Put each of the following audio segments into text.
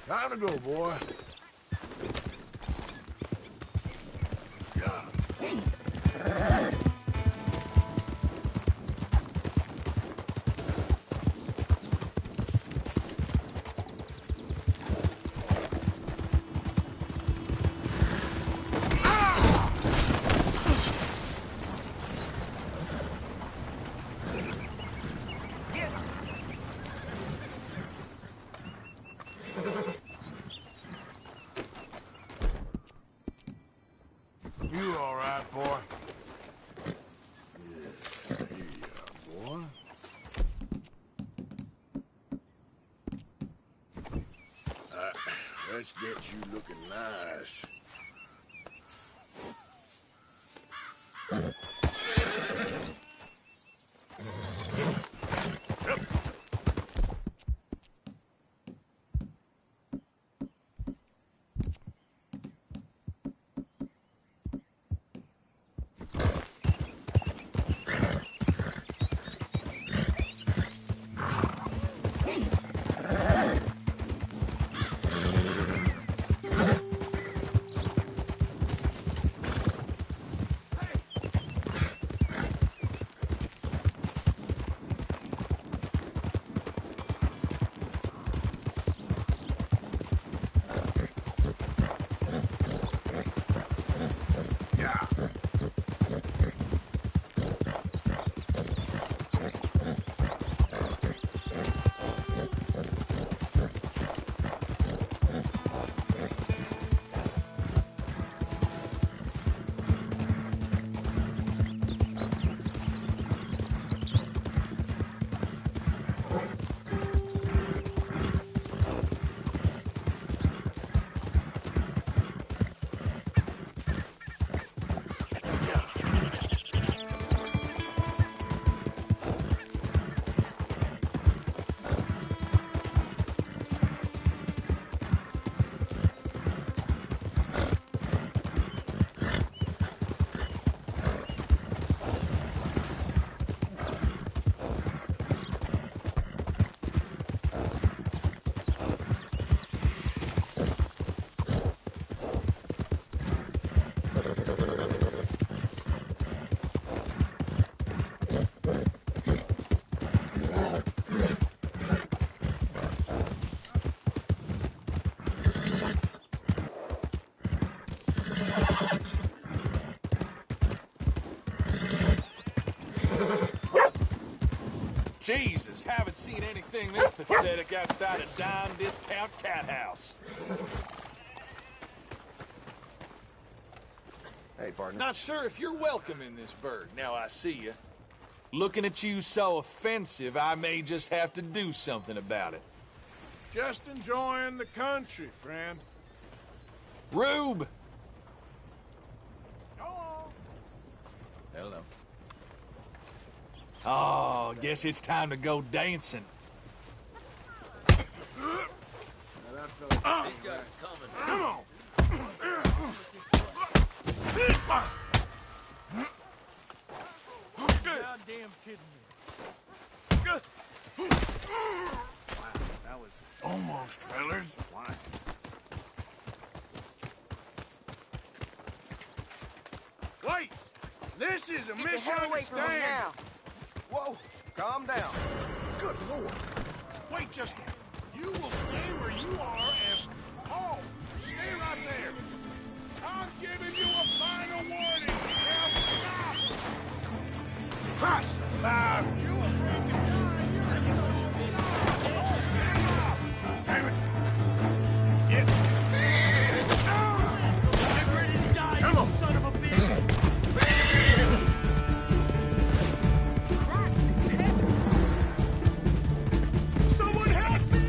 Time to go, boy. You all right, boy? Yeah, here you are, boy. Let's get you looking nice. Jesus, haven't seen anything this pathetic outside a dime discount cat house. Hey, partner. Not sure if you're welcome in this burg, now I see you. Looking at you so offensive, I may just have to do something about it. Just enjoying the country, friend. Rube! Hello. Oh, guess it's time to go dancing. These guys are coming. Come on! Goddamn kidding me. Wow, that was almost, fellers. Why? Wait! This is a misunderstanding! Whoa, calm down. Good Lord! Wait just a minute. You will stay where you are and... Oh! Stay right there! I'm giving you a final warning! Now stop! Christ alive! You afraid to die? You're so damn it! Get... I'm ready to die, Come you on. son of a bitch! Someone help me!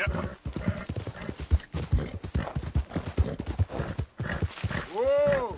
Yep. Whoa!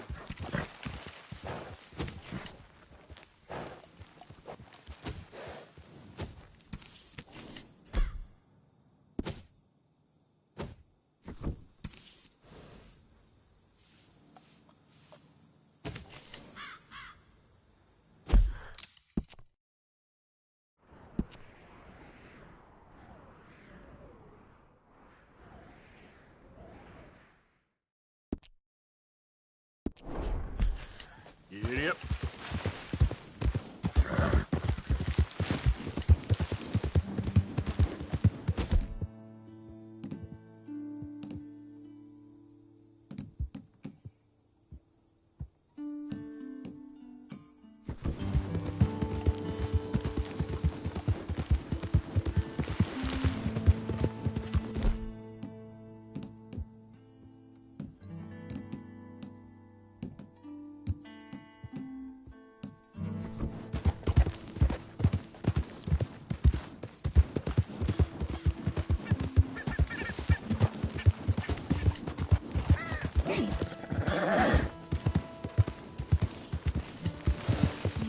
Yep.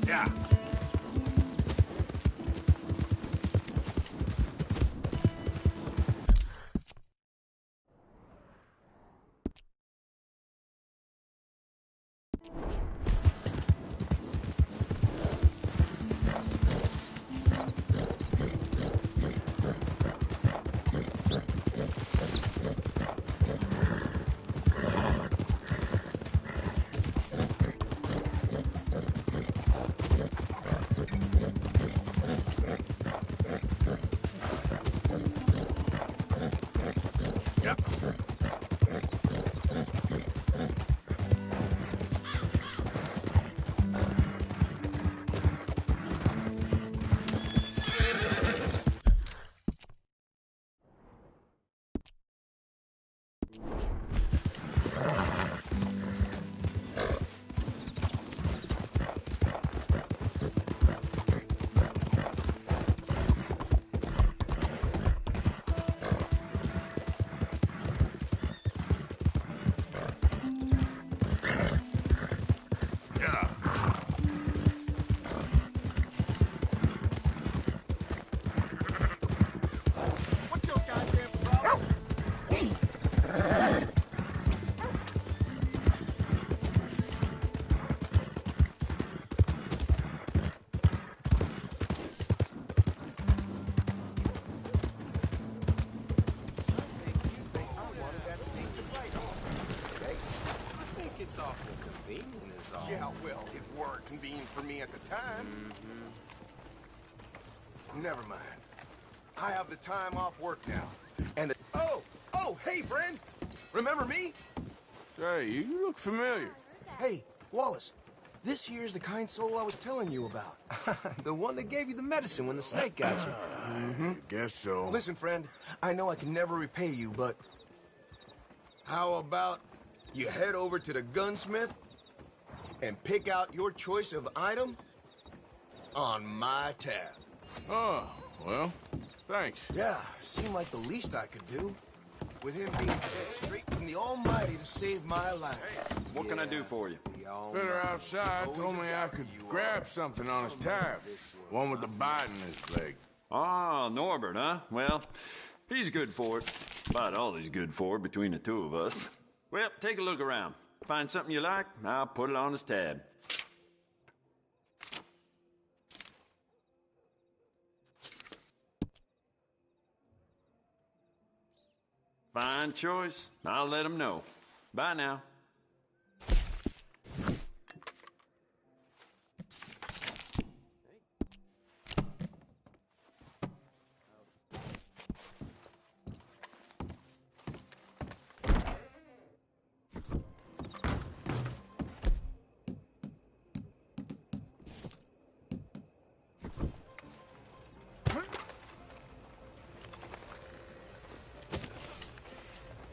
Yeah. Yep. Yeah. What's your goddamn problem? I think it's awful convenient is all. Yeah, well, it were convenient for me at the time. Never mind. I have the time off work now. And oh, hey, friend! Remember me? Say, you look familiar. Hey, Wallace. This here's the kind soul I was telling you about. The one that gave you the medicine when the snake got you. I guess so. Listen, friend, I know I can never repay you, but how about you head over to the gunsmith and pick out your choice of item on my tab? Oh, well, thanks. Yeah, seemed like the least I could do. With him being sent straight from the Almighty to save my life. What can I do for you? Fitter outside told me I could grab something on his tab. One with the bite in his leg. Ah, Norbert, huh? Well, he's good for it. About all he's good for between the two of us. Well, take a look around. Find something you like, I'll put it on his tab. Fine choice. I'll let him know. Bye now.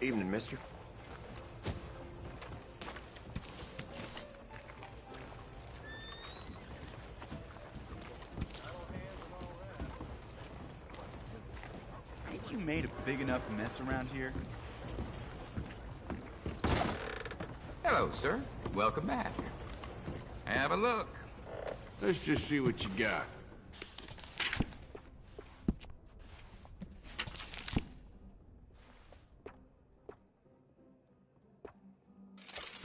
Evening, mister. you made a big enough mess around here? Hello, sir. Welcome back. Have a look. Let's just see what you got.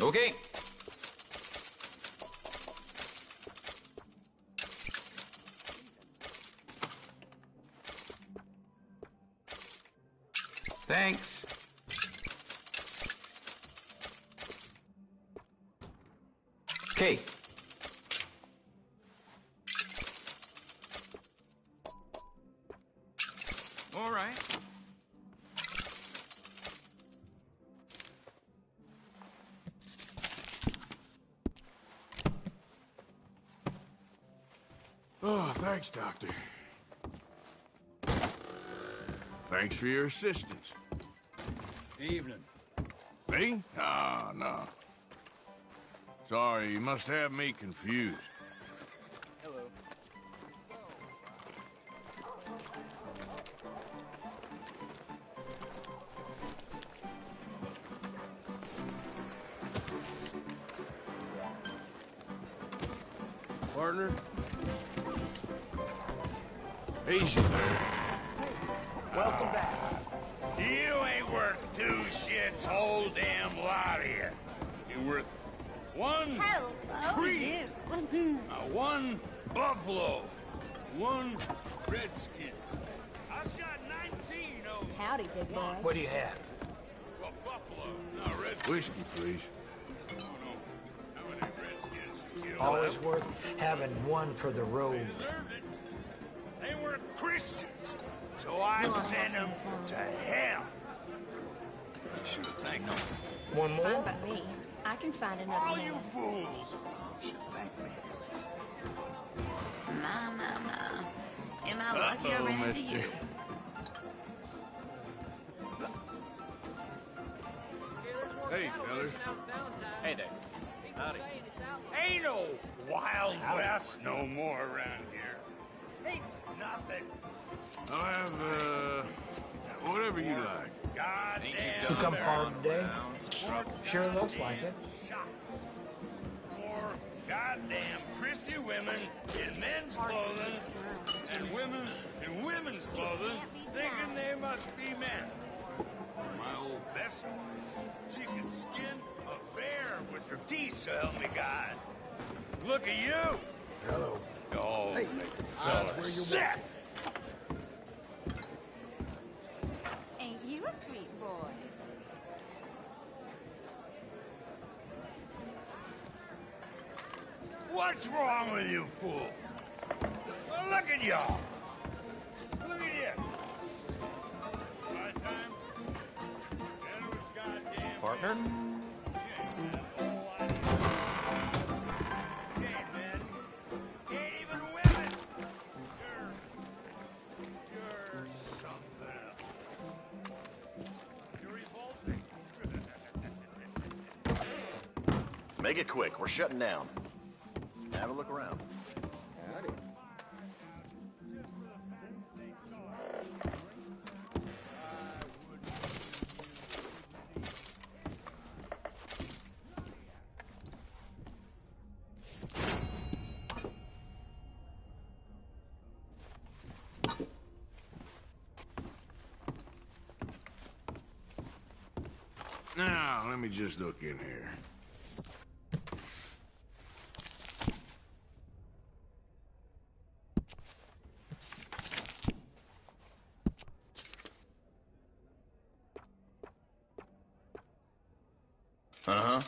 Okay. Thanks. Okay. All right. Oh, thanks, Doctor. Thanks for your assistance. Evening. Me? Ah, no. Sorry, you must have me confused. Hello. Partner? Easy there. Welcome back. You ain't worth two shits, whole damn lot of you. You're worth one tree, one buffalo, one redskin. I shot 19 of them. Howdy, big boy. What do you have? Well, buffalo, not redskin. Whiskey, please. No, how many redskins killed? Always worth having one for the road. Deserved it. They weren't Christians, so I sent them to hell. You should have thanked them. One Fine more? by me. I can find another All man. you fools should thank me. My. Am I lucky I ran into you? Hey, fellas. Hey there. Howdy. Ain't no Wild West no more around here. Ain't nothing. I'll have, whatever you like. Goddamn. You come far America. today? Sure looks like it. Shot. More goddamn prissy women in men's clothing and women in women's clothing thinking they must be men. My old Bessie, she could skin a bear with her teeth, so help me God. Look at you. Hello. Oh, Hey, fella, that's where you're sick. Ain't you a sweet boy? What's wrong with you, fool? Well, look at y'all. Look at you. My time. That was goddamn. Partner? Make it quick. We're shutting down. Have a look around. Now, let me just look in here. Uh-huh.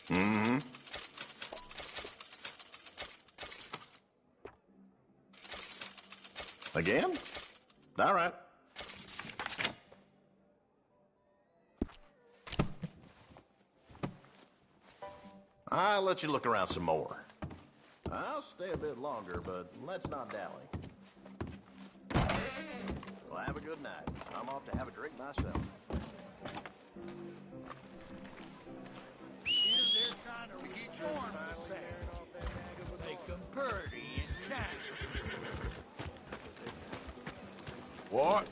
Mm-hmm. Again? All right. I'll let you look around some more. I'll stay a bit longer, but let's not dally. Well, have a good night. I'm off to have a drink myself. Here they're trying to reform the South. Make them purty and shiny. What?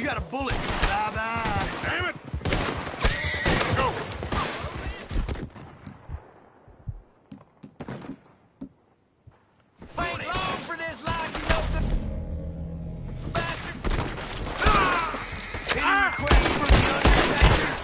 got a bullet. Bye-bye. Damn it! Go! Ain't long for this life, you know, the bastard. Any request for the Undertaker?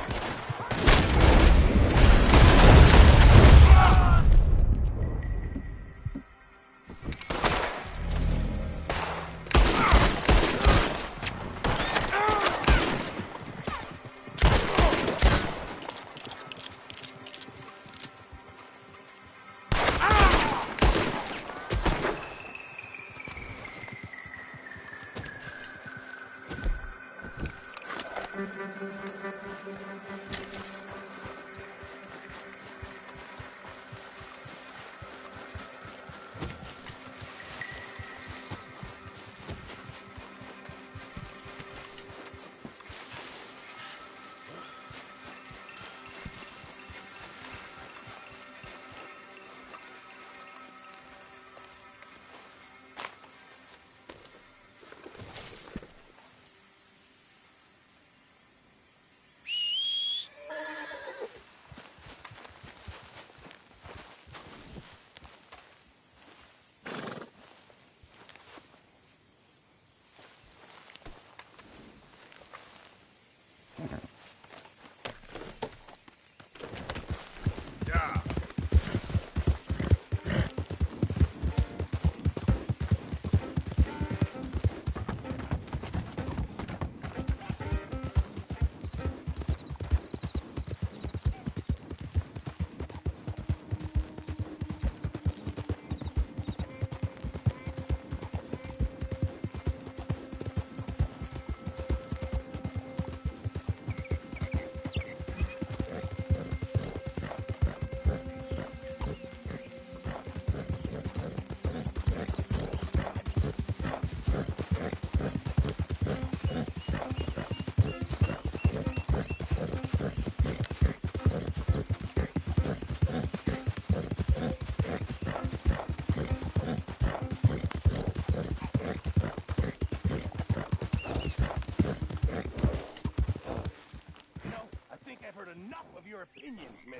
enough of your opinions, miss.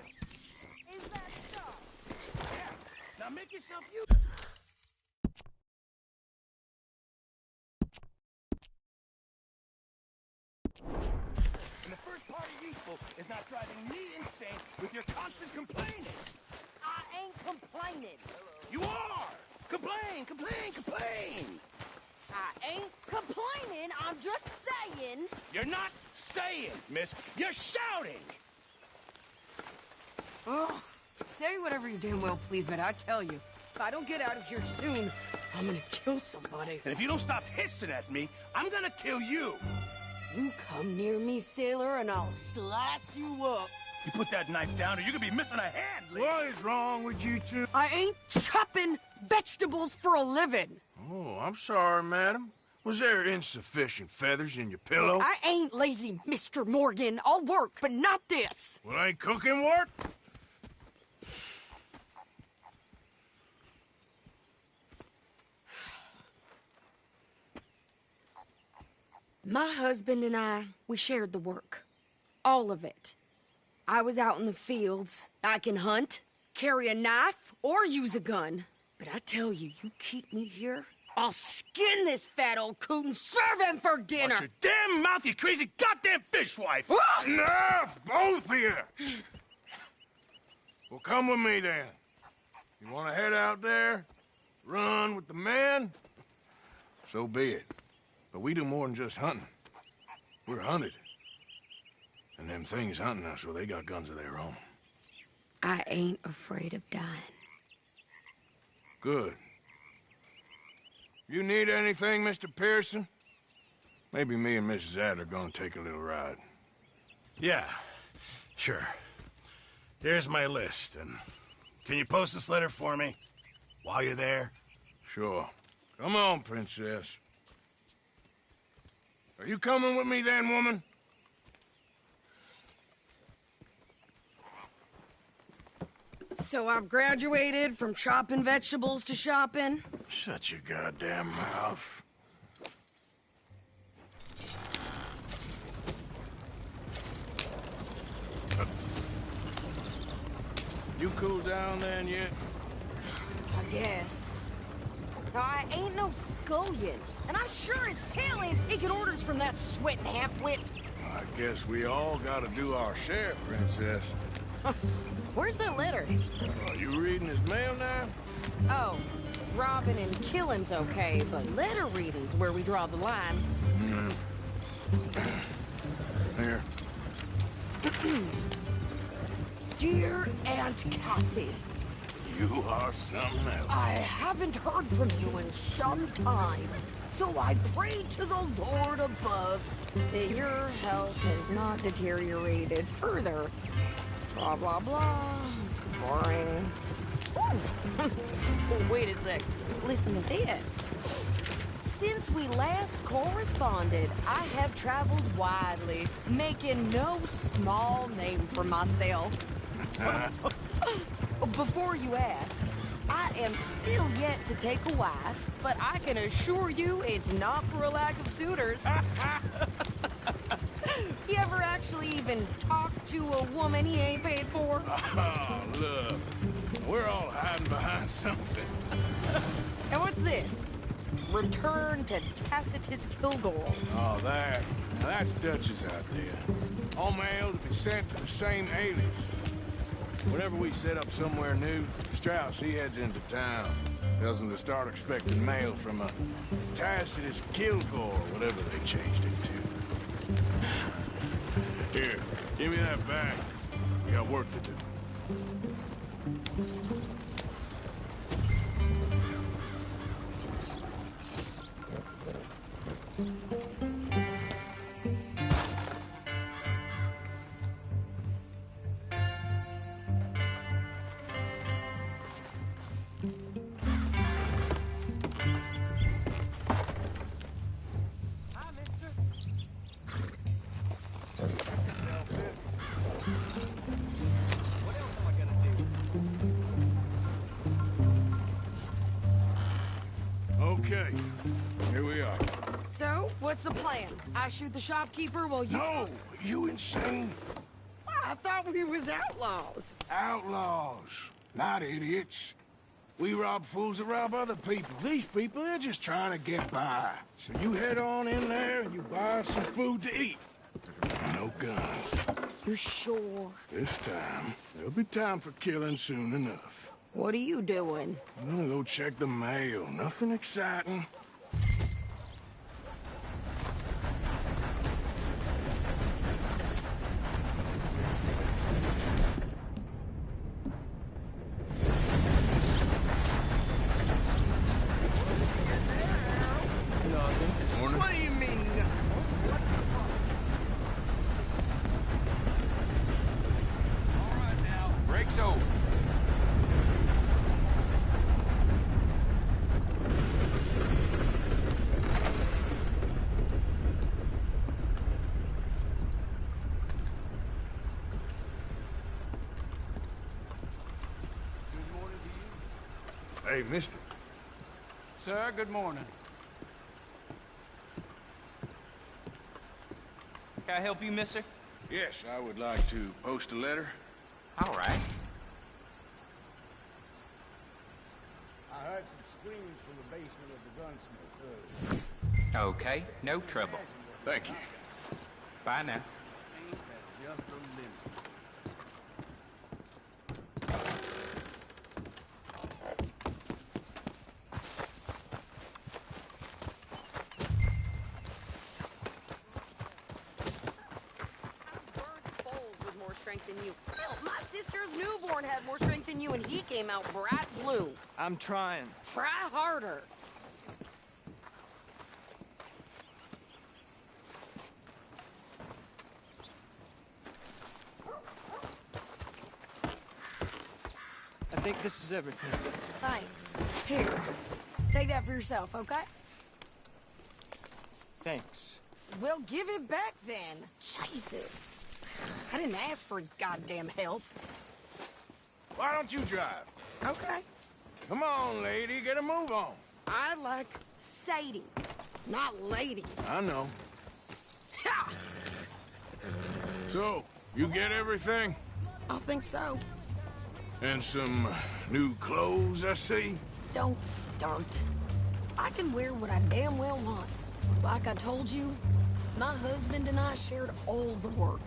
Is that so? Yeah. Now make yourself useful. And the first part of useful is not driving me insane with your constant complaining. I ain't complaining. You are! Complain, complain, complain! I ain't complaining. I'm just saying. You're not saying, miss. You're shouting! Oh, say whatever you damn well please, but I tell you, if I don't get out of here soon, I'm gonna kill somebody. And if you don't stop hissing at me, I'm gonna kill you! You come near me, sailor, and I'll slice you up. You put that knife down or you're gonna be missing a hand, lady. What is wrong with you two? I ain't chopping vegetables for a living. Oh, I'm sorry, madam. Was there insufficient feathers in your pillow? I ain't lazy, Mr. Morgan. I'll work, but not this. Well, ain't cooking work? My husband and I, we shared the work. All of it. I was out in the fields. I can hunt, carry a knife, or use a gun. But I tell you, you keep me here, I'll skin this fat old coot and serve him for dinner. Watch your damn mouth, you crazy goddamn fishwife! Enough, both of you! Well, come with me then. You want to head out there, run with the men? So be it. But we do more than just hunting. We're hunted. And them things hunting us, well, they got guns of their own. I ain't afraid of dying. Good. You need anything, Mr. Pearson? Maybe me and Mrs. Adler are gonna take a little ride. Yeah, sure. Here's my list, and can you post this letter for me while you're there? Sure. Come on, Princess. Are you coming with me then, woman? So I've graduated from chopping vegetables to shopping? Shut your goddamn mouth. You cooled down then yet? I guess. Now, I ain't no scullion, and I sure as hell ain't taking orders from that sweating half-wit. I guess we all gotta do our share, Princess. Where's that letter? Are you reading his mail now? Oh, robbing and killing's okay, but letter reading's where we draw the line. Here. Dear Aunt Kathy, You are something else. I haven't heard from you in some time, so I pray to the Lord above that your health has not deteriorated further. Blah, blah, blah. It's boring. Wait a sec. Listen to this. Since we last corresponded, I have traveled widely, making no small name for myself. Before you ask, I am still yet to take a wife, but I can assure you it's not for a lack of suitors. You ever actually even talk to a woman he ain't paid for? Oh, look. We're all hiding behind something. And what's this? Return to Tacitus Kilgore. Oh, that. Now that's Dutch's idea. All mail to be sent to the same alias. Whenever we set up somewhere new, Strauss, he heads into town. Tells them to start expecting mail from a Tacitus Kilgore, whatever they changed it to. Here, give me that back. We got work to do. Okay, here we are. So, what's the plan? I shoot the shopkeeper while you... No! You insane? I thought we was outlaws. Outlaws, not idiots. We rob fools that rob other people. These people, they're just trying to get by. So you head on in there and you buy some food to eat. And no guns. You're sure? This time, there'll be time for killing soon enough. What are you doing? I'm gonna go check the mail. Nothing exciting. Morning. What do you mean? All right now, break's over. Hey, mister. Sir, good morning. Can I help you, mister? Yes, I would like to post a letter. All right. I heard some screams from the basement of the gunsmith. Okay, no trouble. Thank you. Bye now. Just a minute. With more strength than you. Hell, my sister's newborn had more strength than you, and he came out bright blue. I'm trying. Try harder. I think this is everything. Thanks. Here, take that for yourself, okay? Thanks. Well, give it back then. Jesus. I didn't ask for his goddamn help. Why don't you drive? Okay. Come on, lady, get a move on. I like Sadie, not lady. I know. Ha! So, you get everything? I think so. And some new clothes, I see? Don't start. I can wear what I damn well want. Like I told you, my husband and I shared all the work.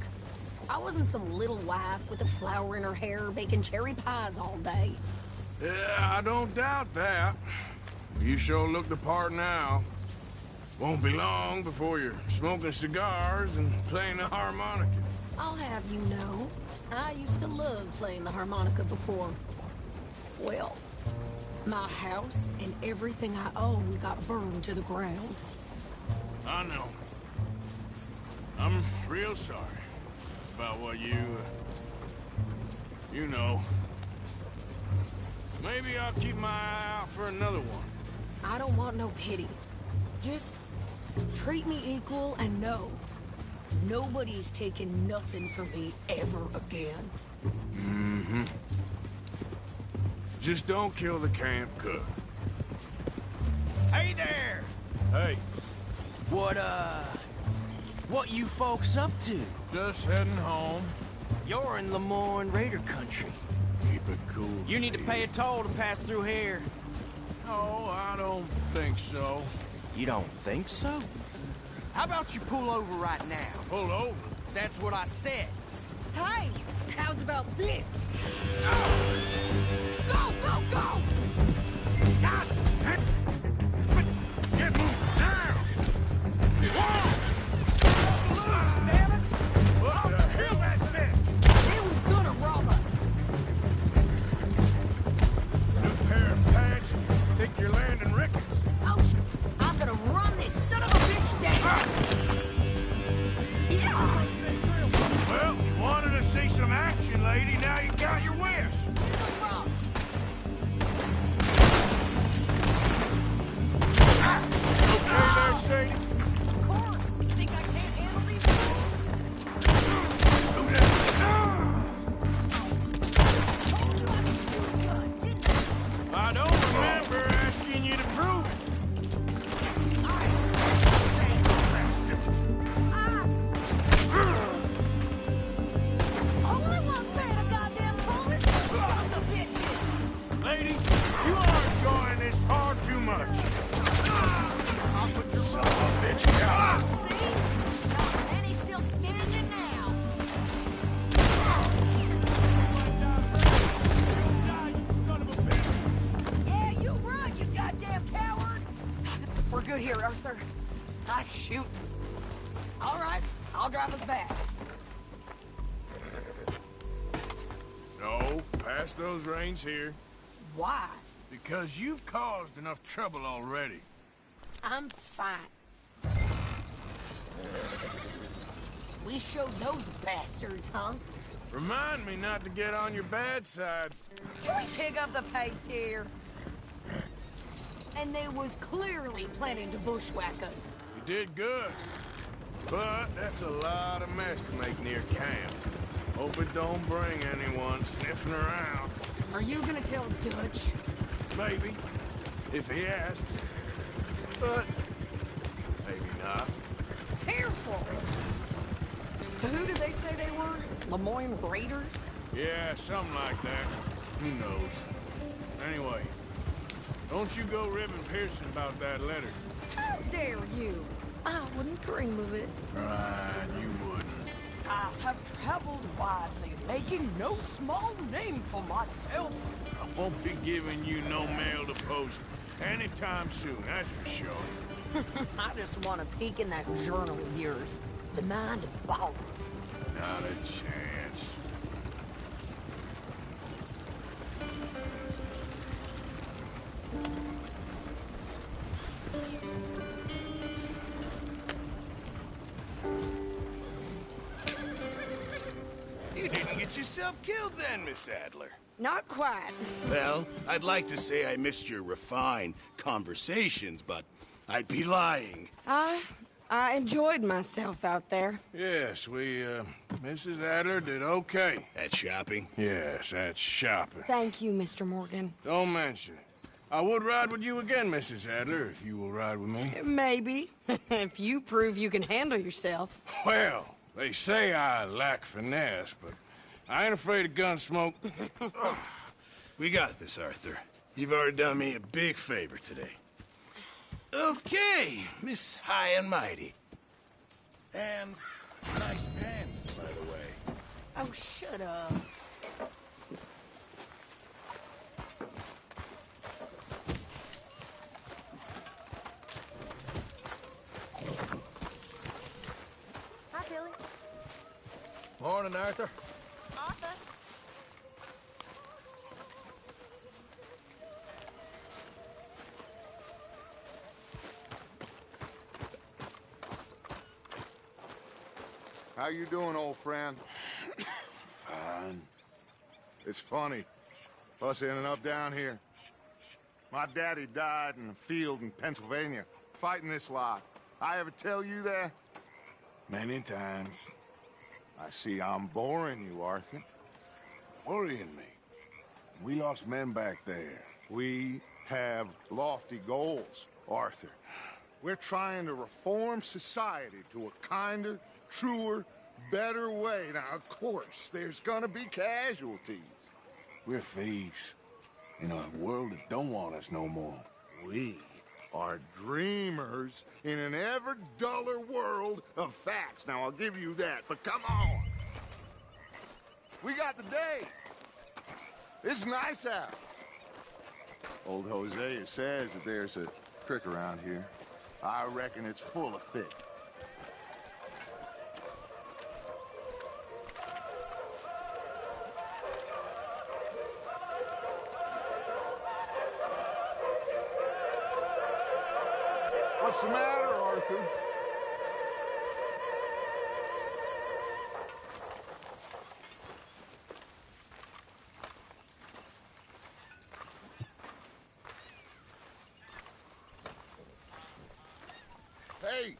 I wasn't some little wife with a flower in her hair baking cherry pies all day. Yeah, I don't doubt that. You sure look the part now. Won't be long before you're smoking cigars and playing the harmonica. I'll have you know, I used to love playing the harmonica before. Well, my house and everything I own got burned to the ground. I know. I'm real sorry about what you know. Maybe I'll keep my eye out for another one. I don't want no pity. Just treat me equal and know nobody's taking nothing from me ever again. Mm-hmm. Just don't kill the camp cook. Hey there! Hey, What you folks up to? just heading home. You're in Lemoyne Raider country. Keep it cool. You need to pay a toll to pass through here. No, I don't think so. You don't think so? How about you pull over right now? Pull over? That's what I said. Hey, how's about this? Go, go, go! God damn! Get moving now! Whoa! Damn it! What the hell, that bitch? It was gonna rob us. New pair of pants? Think you're landing Ricketts? Ouch! I'm gonna run this son of a bitch down. Yeah! Well, you wanted to see some action, lady. Now you got your wish. Those rocks. Okay there, Sadie? Of course. You think I can't handle these fools? Who that? Told you I could shoot a gun, didn't I? I don't remember asking you to prove it. Oh, Shoot. All right, I'll drive us back. No, pass those reins here. Why? Because you've caused enough trouble already. I'm fine. We showed those bastards, huh? Remind me not to get on your bad side. Can we pick up the pace here? And they was clearly planning to bushwhack us. You did good. But that's a lot of mess to make near camp. Hope it don't bring anyone sniffing around. Are you gonna tell Dutch? Maybe. If he asks. But maybe not. Careful! So who did they say they were? Lemoyne Raiders? Yeah, something like that. Who knows? Anyway, don't you go ribbing Pearson about that letter. How dare you? I wouldn't dream of it. Right, you wouldn't. I have traveled widely, making no small name for myself. I won't be giving you no mail to post anytime soon, that's for sure. I just want to peek in that journal of yours. The mind of balls. Not a chance. You didn't get yourself killed then, Miss Adler. Not quite. Well, I'd like to say I missed your refined conversations, but I'd be lying. I enjoyed myself out there. Yes, Mrs. Adler did okay. At shopping? Yes, at shopping. Thank you, Mr. Morgan. Don't mention it. I would ride with you again, Mrs. Adler, if you will ride with me. Maybe. If you prove you can handle yourself. Well, they say I lack finesse, but I ain't afraid of gun smoke. We got this, Arthur. You've already done me a big favor today. Okay, Miss High and Mighty. And nice pants, by the way. Oh, shut up. Hi, Billy. Morning, Arthur. Arthur. How you doing, old friend? Fine. It's funny, us ending up down here. My daddy died in a field in Pennsylvania, fighting this lot. I ever tell you that? Many times. I see I'm boring you, Arthur. Worrying me. We lost men back there. We have lofty goals, Arthur. We're trying to reform society to a kinder, truer, better way. Now, of course, there's gonna be casualties. We're thieves. In a world that don't want us no more. We are dreamers in an ever duller world of facts. Now, I'll give you that, but come on. We got the day. It's nice out. Old Hosea says that there's a creek around here. I reckon it's full of fish. What's the matter, Arthur? Hey,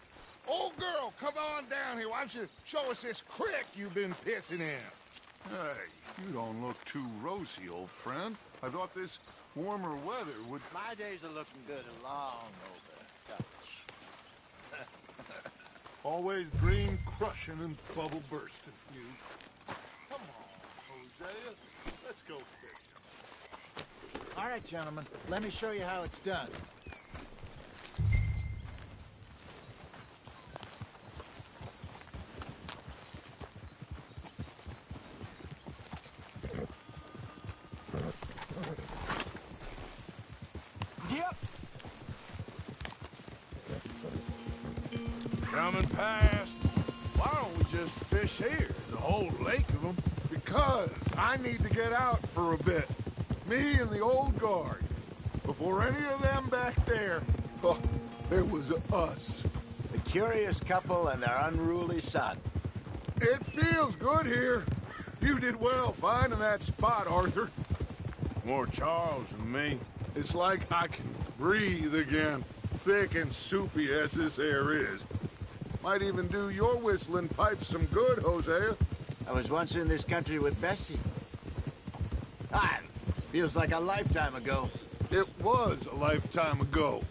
old girl, come on down here. Why don't you show us this creek you've been pissing in? Hey, you don't look too rosy, old friend. I thought this warmer weather would... My days are looking good along over Dutch. Always dream crushing and bubble bursting, you. Come on, Hosea. Let's go fishing. All right, gentlemen. Let me show you how it's done. Yep. past. Why don't we just fish here? There's a whole lake of them. Because I need to get out for a bit. Me and the old guard. Before any of them back there, oh, there was us. The curious couple and their unruly son. It feels good here. You did well finding that spot, Arthur. More Charles than me. It's like I can breathe again, thick and soupy as this air is. Might even do your whistling pipes some good, Hosea. I was once in this country with Bessie. Ah, feels like a lifetime ago. It was a lifetime ago.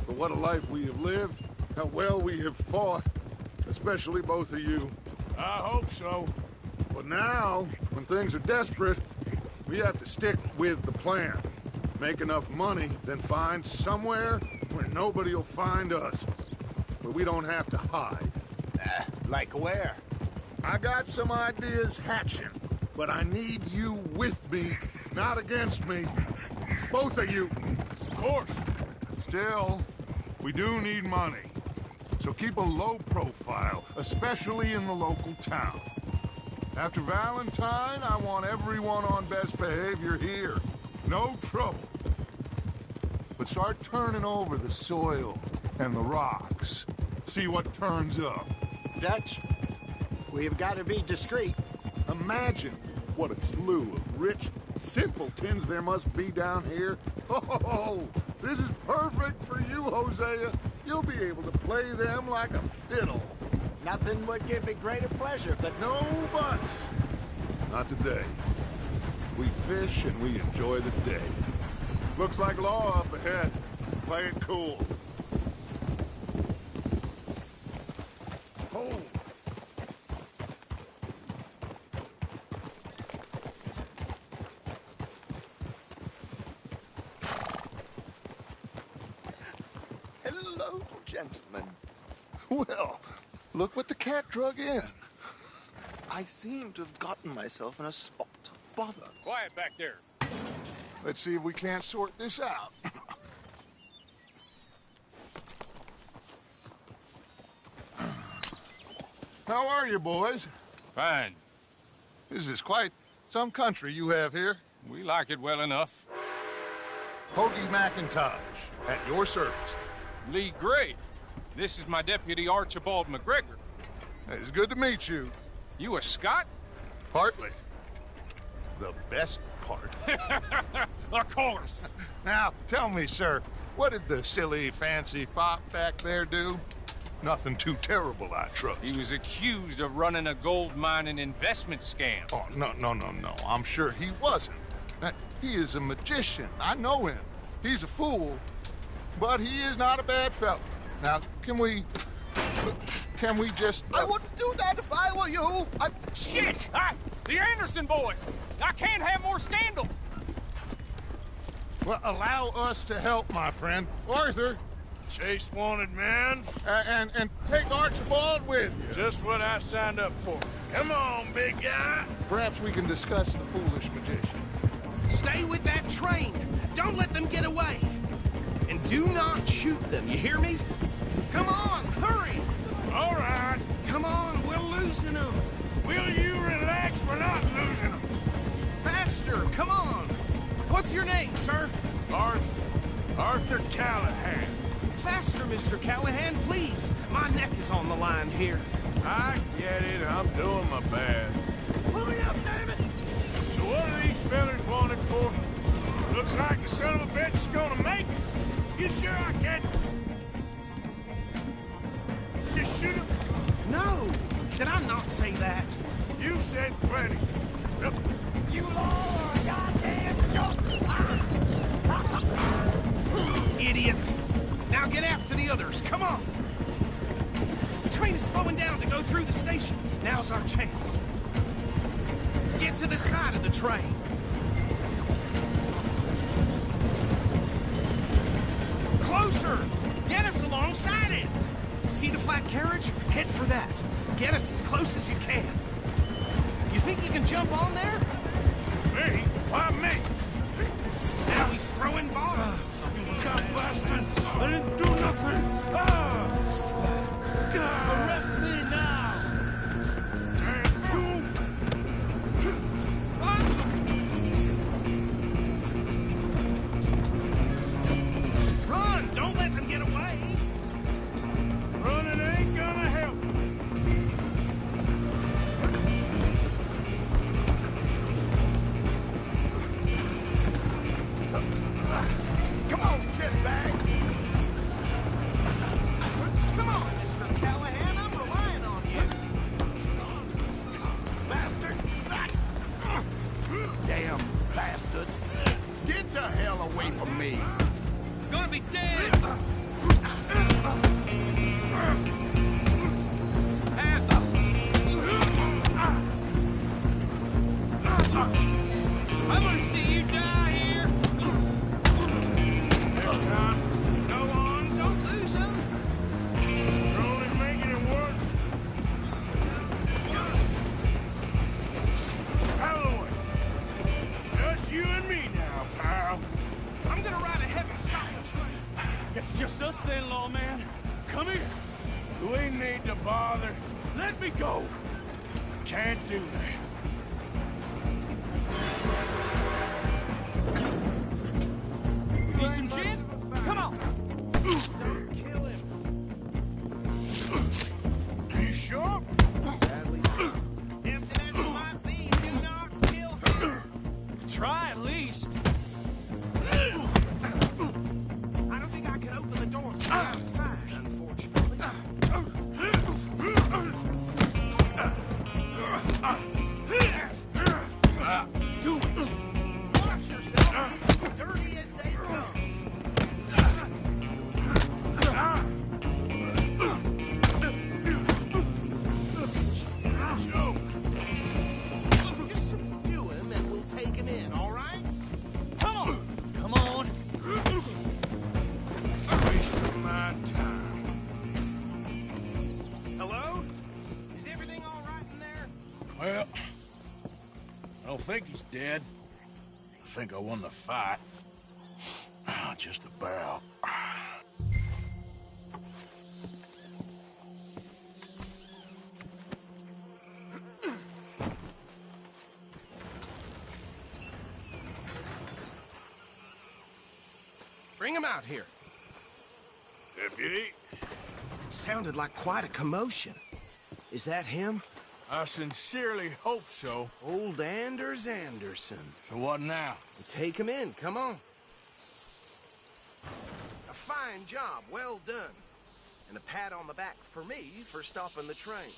But what a life we have lived, how well we have fought, especially both of you. I hope so. But now, when things are desperate, we have to stick with the plan. Make enough money, then find somewhere where nobody will find us. Where we don't have to hide. Like where? I got some ideas hatching, but I need you with me, not against me. Both of you. Of course. Still, we do need money. So keep a low profile, especially in the local town. After Valentine, I want everyone on best behavior here. No trouble. But start turning over the soil and the rocks. See what turns up. Dutch, we've got to be discreet. Imagine what a slew of rich simpletons there must be down here. Oh, this is perfect for you, Hosea. You'll be able to play them like a fiddle. Nothing would give me greater pleasure, but no buts. Not today. We fish and we enjoy the day. Looks like law up ahead. Play it cool. Hold. Hello, gentlemen. Well, look what the cat drug in. I seem to have gotten myself in a spot of bother. Quiet back there. Let's see if we can't sort this out. How are you, boys? Fine. This is quite some country you have here. We like it well enough. Hoagie McIntosh, at your service. Lee Gray. This is my deputy Archibald McGregor. It's good to meet you. You a Scot? Partly. The best part. Of course. Now, tell me, sir, what did the silly, fancy fop back there do? Nothing too terrible, I trust. He was accused of running a gold mining investment scam. Oh, no. I'm sure he wasn't. He is a magician. I know him. He's a fool, but he is not a bad fellow. Now, can we just... I wouldn't do that if I were you. Shit! The Anderson boys! I can't have more scandal! Well, allow us to help, my friend. Arthur! Chase wanted man. And take Archibald with you. Just what I signed up for. Come on, big guy. Perhaps we can discuss the foolish magician. Stay with that train. Don't let them get away. And do not shoot them, you hear me? Come on, hurry! All right. Come on, we're losing them. Will you relax? We're not losing them. Faster, come on. What's your name, sir? Arthur Callahan. Faster, Mr. Callahan, please. My neck is on the line here. I get it. I'm doing my best. Hurry up, damn it! So what are these fellas wanted for? Looks like the son of a bitch is gonna make it. You sure I can? You shoot him? No! Did I not say that? You said plenty. You Lord, goddamn idiot! Now get after the others, come on! The train is slowing down to go through the station. Now's our chance. Get to the side of the train. Closer! Get us alongside it! See the flat carriage? Head for that. Get us as close as you can. You think you can jump on there? Me? Why me? Now he's throwing bombs. God bastard! I didn't do nothing! Arrest me now! Damn fool! Run! Don't let them get away! Running ain't gonna help. Come on, shitbag! Come on, Mr. Callahan, I'm relying on you! Bastard! Damn bastard! Get the hell away from me! Gonna be dead! I'm gonna see you die here! Next time, Go on, don't lose him! you're only making it worse. Out of the way. Just you and me now, pal. I'm gonna ride ahead and stop the train! Guess it's just us then, lawman. Come here. We need to bother. Let me go. Can't do that. Need some gin? Come on! Don't kill him! You sure? Tempted as it might be, do not kill him! Try at least! I don't think I can open the door from outside, unfortunately. Do it! Watch yourself! He's as dirty as they come! Just subdue him and we'll take him in, all right? Come on! Come on! Wasting my time. Hello? Is everything all right in there? Well, I don't think he's dead. I think I won the fight. Just about. Bring him out here. Deputy, Sounded like quite a commotion. Is that him? I sincerely hope so. Old Anders Anderson. So what now? Take him in, come on. A fine job, well done. And a pat on the back for me for stopping the train.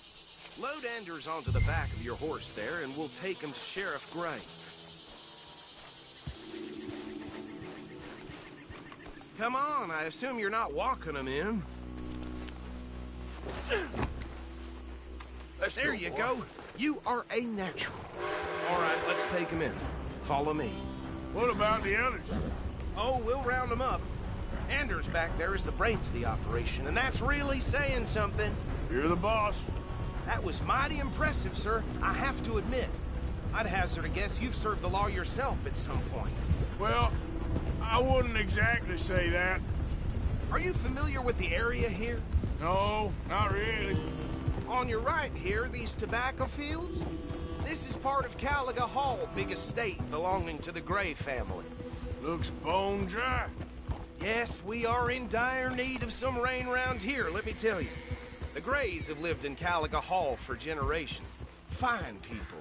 Load Anders onto the back of your horse there, and we'll take him to Sheriff Gray. Come on, I assume you're not walking him in. There you go. You are a natural. All right, let's take him in. Follow me. What about the others? Oh, we'll round them up. Anders back there is the brains of the operation, and that's really saying something. You're the boss. That was mighty impressive, sir. I have to admit. I'd hazard a guess you've served the law yourself at some point. Well, I wouldn't exactly say that. Are you familiar with the area here? No, not really. On your right here, these tobacco fields? This is part of Caliga Hall, big estate belonging to the Gray family. Looks bone dry. Yes, we are in dire need of some rain round here, let me tell you. The Grays have lived in Caliga Hall for generations. Fine people.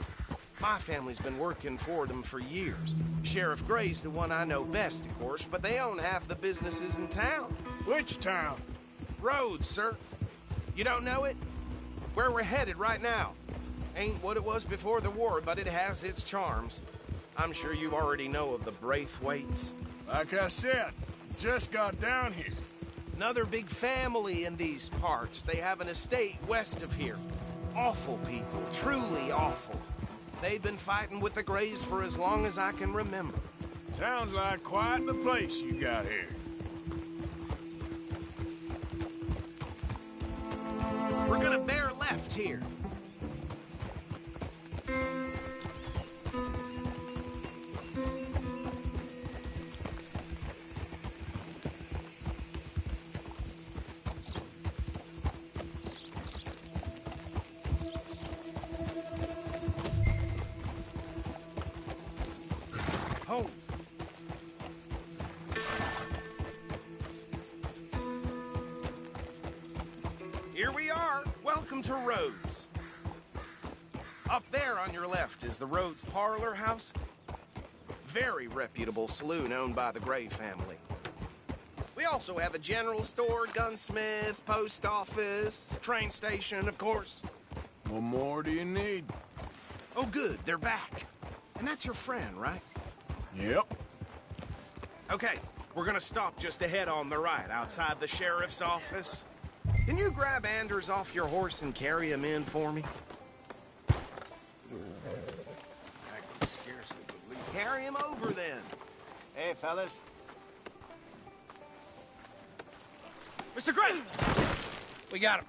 My family's been working for them for years. Sheriff Gray's the one I know best, of course, but they own half the businesses in town. Which town? Rhodes, sir. You don't know it? Where we're headed right now. Ain't what it was before the war, but it has its charms. I'm sure you already know of the Braithwaites. Like I said, just got down here. Another big family in these parts. They have an estate west of here. Awful people, truly awful. They've been fighting with the Grays for as long as I can remember. Sounds like quite the place you got here. We're gonna bear left here. home. Here we are. Welcome to Rhodes. Up there on your left is the Rhodes Parlor House. Very reputable saloon owned by the Gray family. We also have a general store, gunsmith, post office, train station, of course. What more do you need? Oh, good, they're back. And that's your friend, right? Yep. Okay, we're gonna stop just ahead on the right, outside the sheriff's office. Can you grab Anders off your horse and carry him in for me? I can scarcely believe. Carry him over, then. Hey, fellas. Mr. Gray! We got him.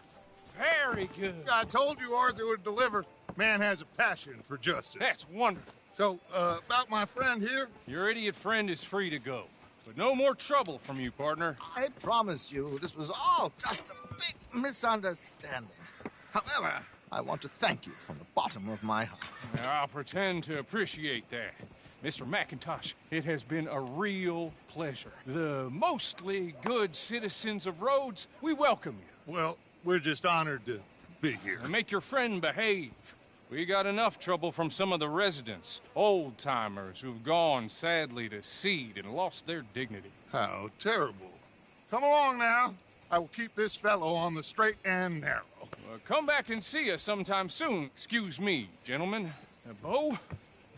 Very good. I told you Arthur would deliver. Man has a passion for justice. That's wonderful. So, about my friend here? Your idiot friend is free to go. But no more trouble from you, partner. I promise you, this was all just a big misunderstanding. However, I want to thank you from the bottom of my heart. I'll pretend to appreciate that. Mr. McIntosh, it has been a real pleasure. The mostly good citizens of Rhodes, we welcome you. Well, we're just honored to be here. And make your friend behave. We got enough trouble from some of the residents, old-timers who've gone, sadly, to seed and lost their dignity. How terrible. Come along now. I will keep this fellow on the straight and narrow. Come back and see us sometime soon. Excuse me, gentlemen. Bo,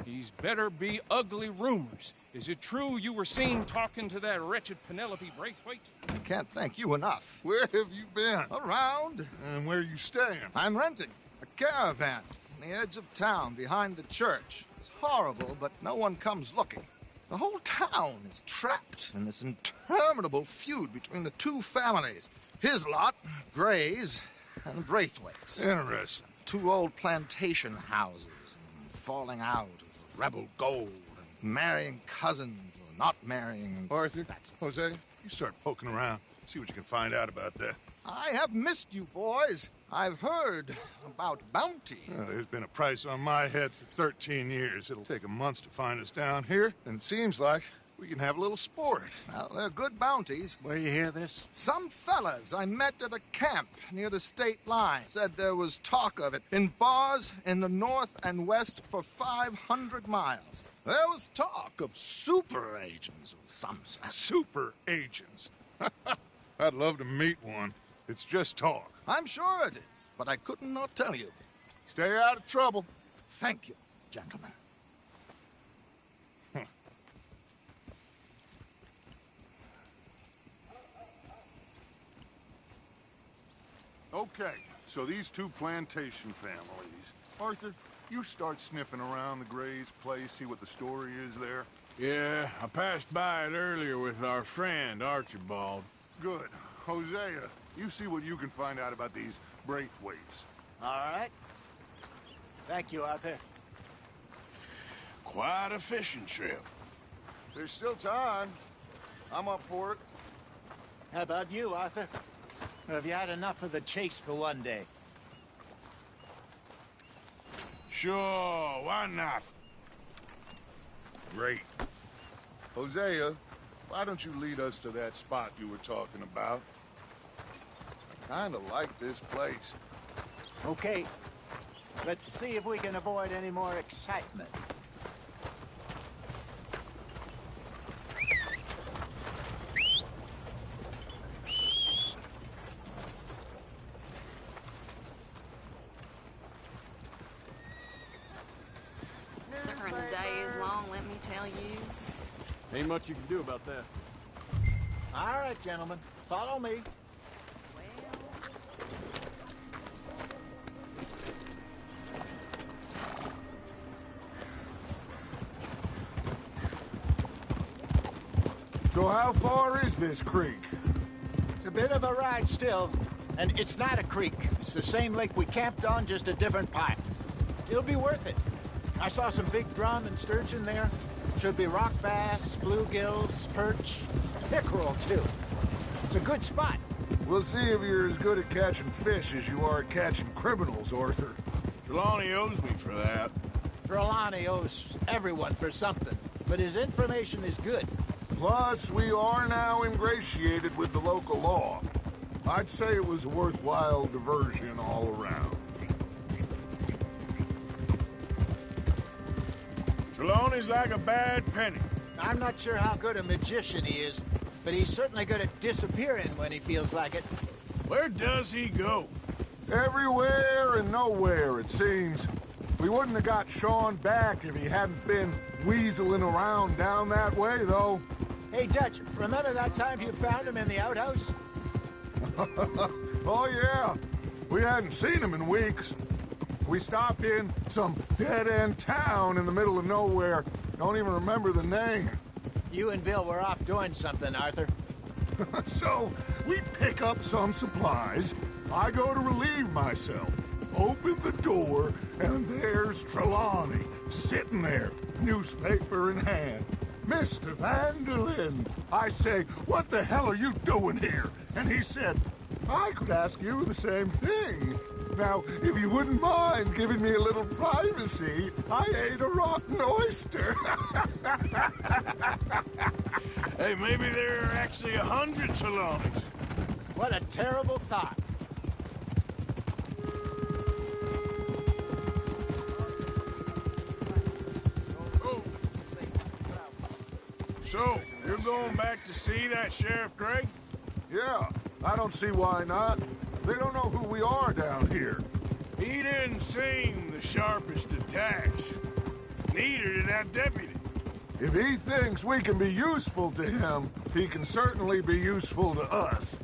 these better be ugly rumors. Is it true you were seen talking to that wretched Penelope Braithwaite? I can't thank you enough. Where have you been? Around. And where are you staying? I'm renting a caravan on the edge of town behind the church. It's horrible, but no one comes looking. The whole town is trapped in this interminable feud between the two families. His lot, Gray's, and Braithwaite's. Interesting. Two old plantation houses, and falling out of rebel gold, and marrying cousins or not marrying. Arthur, Jose, you start poking around. See what you can find out about that. I have missed you, boys. I've heard about bounty. There's been a price on my head for 13 years. It'll take a month to find us down here, and it seems like we can have a little sport. Well, they're good bounties. Where you hear this? Some fellas I met at a camp near the state line said there was talk of it in bars in the north and west for 500 miles. There was talk of super agents of some sort. Super agents? I'd love to meet one. It's just talk. I'm sure it is, but I couldn't not tell you. Stay out of trouble. Thank you, gentlemen. Okay, so these two plantation families. Arthur, you start sniffing around the Gray's place, see what the story is there. Yeah, I passed by it earlier with our friend, Archibald. Good. Hosea, you see what you can find out about these Braithwaites. All right. Thank you, Arthur. Quite a fishing trip. There's still time. I'm up for it. How about you, Arthur? Or have you had enough of the chase for one day? Sure, why not? Great. Hosea, why don't you lead us to that spot you were talking about? I kinda like this place. Okay. Let's see if we can avoid any more excitement. Suffering the day is long, let me tell you. Ain't much you can do about that. All right, gentlemen. Follow me. So how far is this creek? It's a bit of a ride still. And it's not a creek. It's the same lake we camped on, just a different part. It'll be worth it. I saw some big drum and sturgeon there. Should be rock bass, bluegills, perch, pickerel, too. It's a good spot. We'll see if you're as good at catching fish as you are at catching criminals, Arthur. Trelawney owes me for that. Trelawney owes everyone for something. but his information is good. Plus, we are now ingratiated with the local law. I'd say it was a worthwhile diversion all around. Trelawney's like a bad penny. I'm not sure how good a magician he is, but he's certainly good at disappearing when he feels like it. Where does he go? Everywhere and nowhere, it seems. We wouldn't have got Sean back if he hadn't been weaseling around down that way, though. Hey, Dutch, remember that time you found him in the outhouse? Oh, yeah. We hadn't seen him in weeks. We stopped in some dead-end town in the middle of nowhere. Don't even remember the name. You and Bill were off doing something, Arthur. So, we pick up some supplies. I go to relieve myself. Open the door, and there's Trelawney, sitting there, newspaper in hand. Mr. Vanderlyn. I say, what the hell are you doing here? And he said, I could ask you the same thing. Now, if you wouldn't mind giving me a little privacy, I ate a rotten oyster. Hey, maybe there are actually 100 Trelawneys. What a terrible thought. So, you're going back to see that Sheriff Craig? Yeah, I don't see why not. They don't know who we are down here. He didn't seem the sharpest attacks. Neither did that deputy. If he thinks we can be useful to him, he can certainly be useful to us.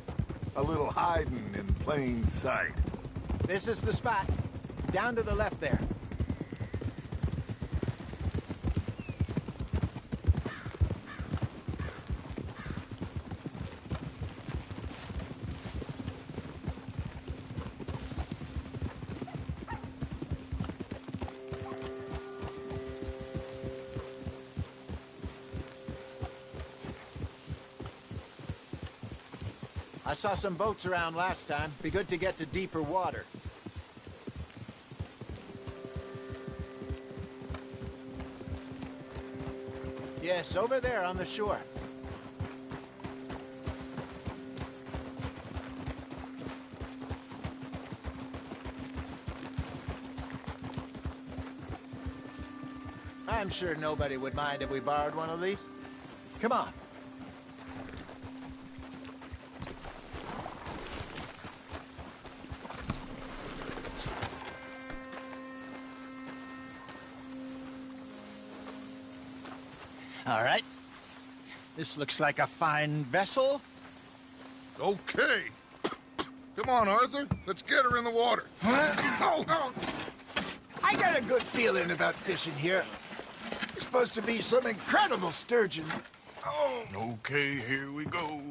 A little hiding in plain sight. This is the spot. Down to the left there. I saw some boats around last time. Be good to get to deeper water. Yes, over there on the shore. I'm sure nobody would mind if we borrowed one of these. Come on. All right. This looks like a fine vessel. Okay. Come on, Arthur. Let's get her in the water. Oh. I got a good feeling about fishing here. It's supposed to be some incredible sturgeon. Oh. Okay, here we go.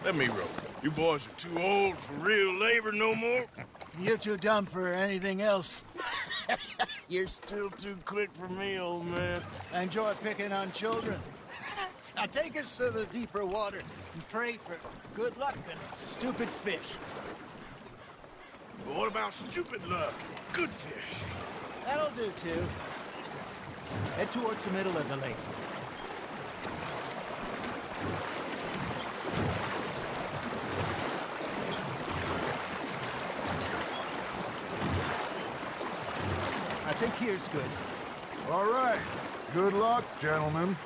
Let me row. You boys are too old for real labor no more. You're too dumb for anything else. You're still too quick for me, old man. I enjoy picking on children. Now take us to the deeper water and pray for good luck and stupid fish. But what about stupid luck? Good fish. That'll do, too. Head towards the middle of the lake. I think here's good. All right. Good luck, gentlemen.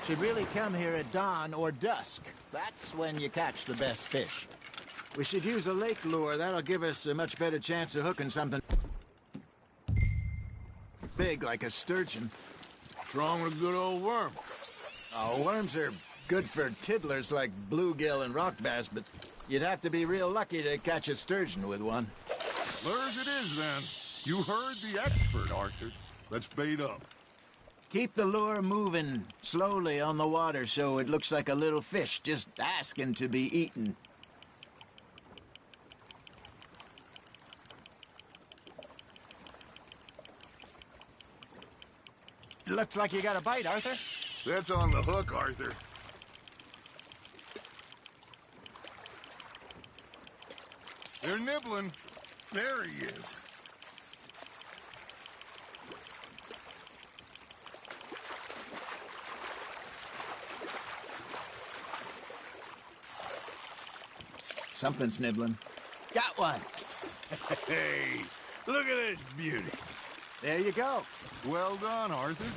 Should really come here at dawn or dusk. That's when you catch the best fish. We should use a lake lure. That'll give us a much better chance of hooking something big like a sturgeon. What's wrong with a good old worm? Oh, worms are good for tiddlers like bluegill and rock bass, but you'd have to be real lucky to catch a sturgeon with one. Lures it is, then. You heard the expert, Arthur. Let's bait up. Keep the lure moving slowly on the water so it looks like a little fish just asking to be eaten. Looks like you got a bite, Arthur. That's on the hook, Arthur. They're nibbling. There he is. Something's nibbling. Got one. Hey, look at this beauty. There you go. Well done, Arthur.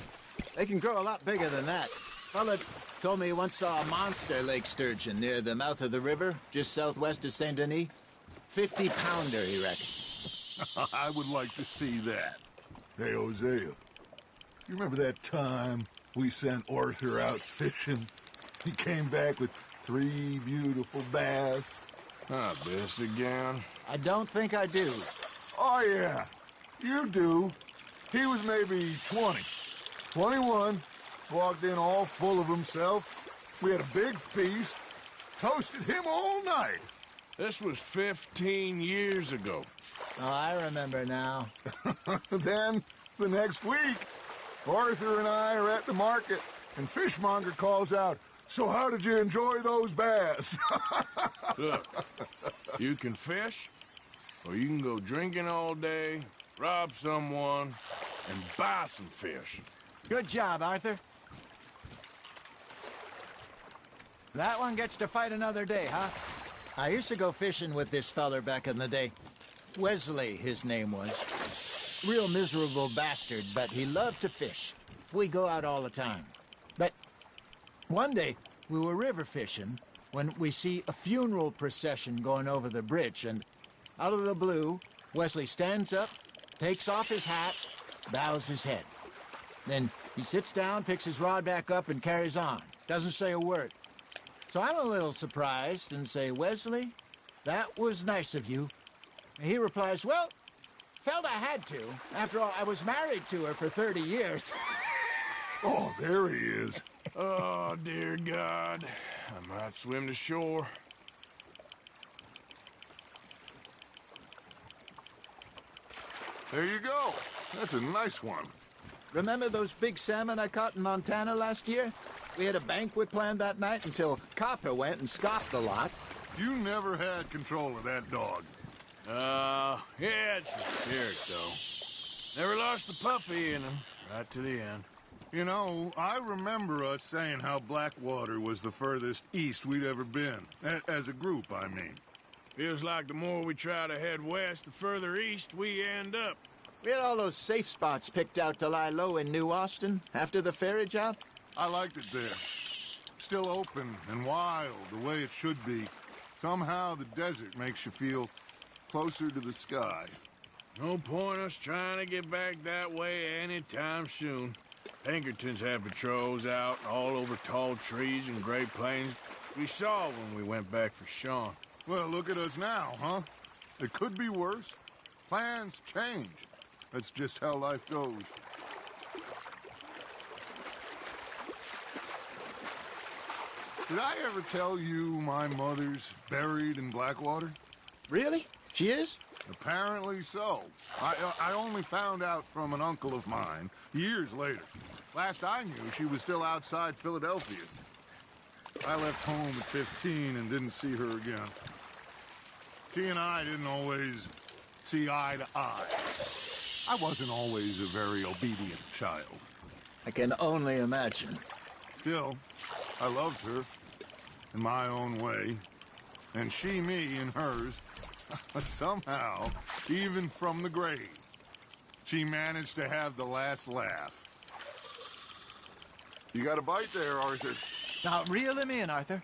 They can grow a lot bigger than that. Fella told me he once saw a monster lake sturgeon near the mouth of the river, just southwest of Saint Denis. 50-pounder, he reckoned. I would like to see that. Hey, Hosea, you remember that time we sent Arthur out fishing? He came back with 3 beautiful bass. Ah, this again? I don't think I do. Oh, yeah. You do. He was maybe 20. 21. Walked in all full of himself. We had a big feast. Toasted him all night. This was 15 years ago. Oh, I remember now. Then, the next week, Arthur and I are at the market, and Fishmonger calls out, "So how did you enjoy those bass?" Look, you can fish, or you can go drinking all day, rob someone, and buy some fish. Good job, Arthur. That one gets to fight another day, huh? I used to go fishing with this feller back in the day. Wesley, his name was. Real miserable bastard, but he loved to fish. We go out all the time. But one day, we were river fishing when we see a funeral procession going over the bridge, and out of the blue, Wesley stands up, takes off his hat, bows his head. Then he sits down, picks his rod back up, and carries on. Doesn't say a word. So I'm a little surprised and say, "Wesley, that was nice of you." And he replies, "Well, felt I had to. After all, I was married to her for 30 years. Oh, there he is. Oh, dear God. I might swim to shore. There you go. That's a nice one. Remember those big salmon I caught in Montana last year? We had a banquet planned that night until Copper went and scoffed the lot. You never had control of that dog. Yeah, it's a spirit, though. Never lost the puppy in him, right to the end. You know, I remember us saying how Blackwater was the furthest east we'd ever been. As a group, I mean. Feels like the more we try to head west, the further east we end up. We had all those safe spots picked out to lie low in New Austin after the ferry job. I liked it there. Still open and wild, the way it should be. Somehow the desert makes you feel closer to the sky. No point us trying to get back that way anytime soon. Pinkertons have patrols out all over tall trees and Great Plains. We saw when we went back for Sean. Well, look at us now, huh? It could be worse. Plans change. That's just how life goes. Did I ever tell you my mother's buried in Blackwater? Really? She is? Apparently so. I only found out from an uncle of mine years later. Last I knew, she was still outside Philadelphia. I left home at 15 and didn't see her again. She and I didn't always see eye to eye. I wasn't always a very obedient child. I can only imagine. Still, I loved her in my own way, and she me in hers. Somehow, even from the grave, she managed to have the last laugh. You got a bite there, Arthur. Now, reel him in, Arthur.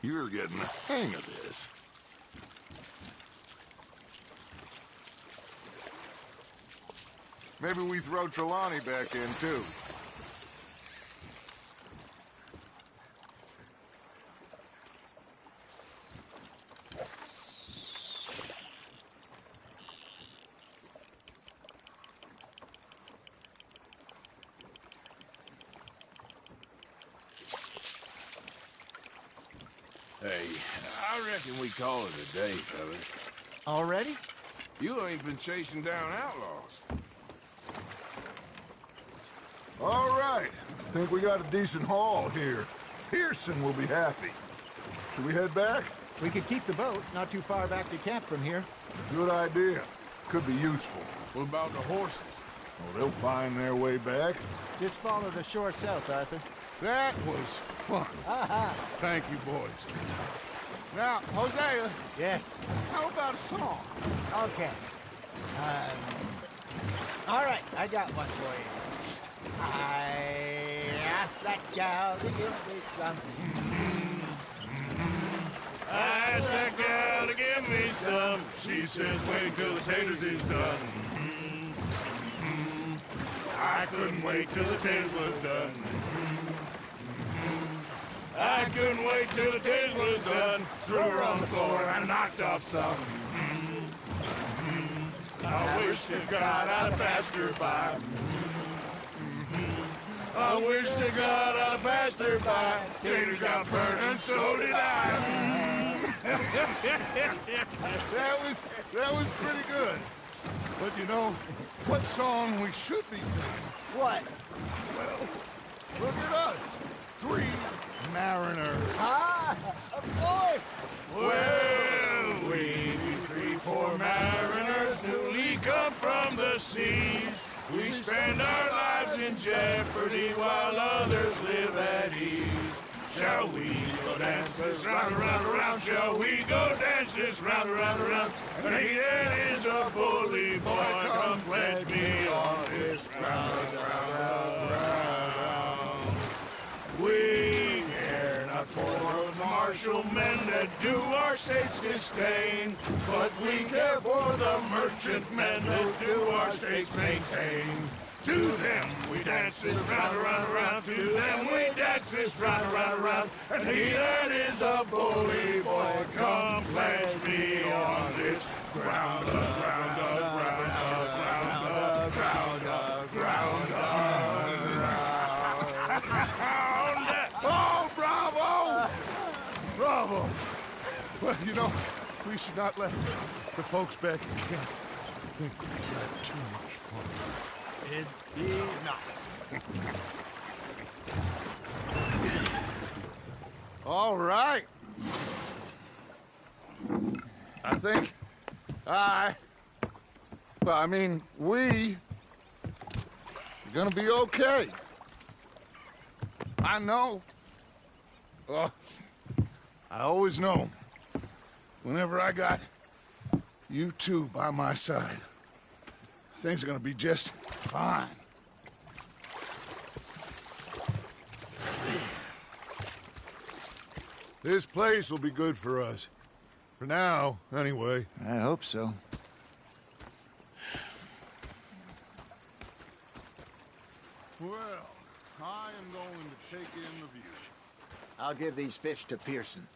You're getting the hang of this. Maybe we throw Trelawney back in, too. Hey, I reckon we call it a day, fellas. Already? You ain't been chasing down outlaws. All right. Think we got a decent haul here. Pearson will be happy. Should we head back? We could keep the boat not too far back to camp from here. Good idea. Could be useful. What about the horses? Oh, they'll find their way back. Just follow the shore south, Arthur. That was fun. Thank you, boys. Now, Hosea. Yes? How about a song? Okay. All right, I got one for you. I asked that gal to give me some. I asked that gal to give me some. She says, wait till the taters is done. I couldn't wait till the taters was done. I couldn't wait till the taters was done. Threw her on the floor and knocked off some. I wish to God I'd passed her by. I wish to God I'd passed her by. Taters got burned and so did I. That was pretty good. But you know, what song we should be singing? What? Well, look at us. 3 mariners. Ah, of course. Well, we be 3 poor mariners newly come from the seas. We spend our lives in jeopardy while others live at ease. Shall we go dance this round, around, around? Shall we go dance this round, around, around? And he that is a bully boy, come pledge me on this ground, ground. We care not for the martial men that do our states disdain, but we care for the merchant men that do our states maintain. To them we dance this round, around, around. To them we dance this round, around, around. And he that is a bully boy, come pledge me on this ground, ground, ground, ground, ground, ground, ground. Oh, bravo! Bravo! Well, you know, we should not let the folks back in camp think that we had too much fun. It be not. All right. I think we are gonna be okay. I know. Oh, I always know. Whenever I got you two by my side, things are gonna be just fine. This place will be good for us. For now, anyway. I hope so. Well, I am going to take in the view. I'll give these fish to Pearson.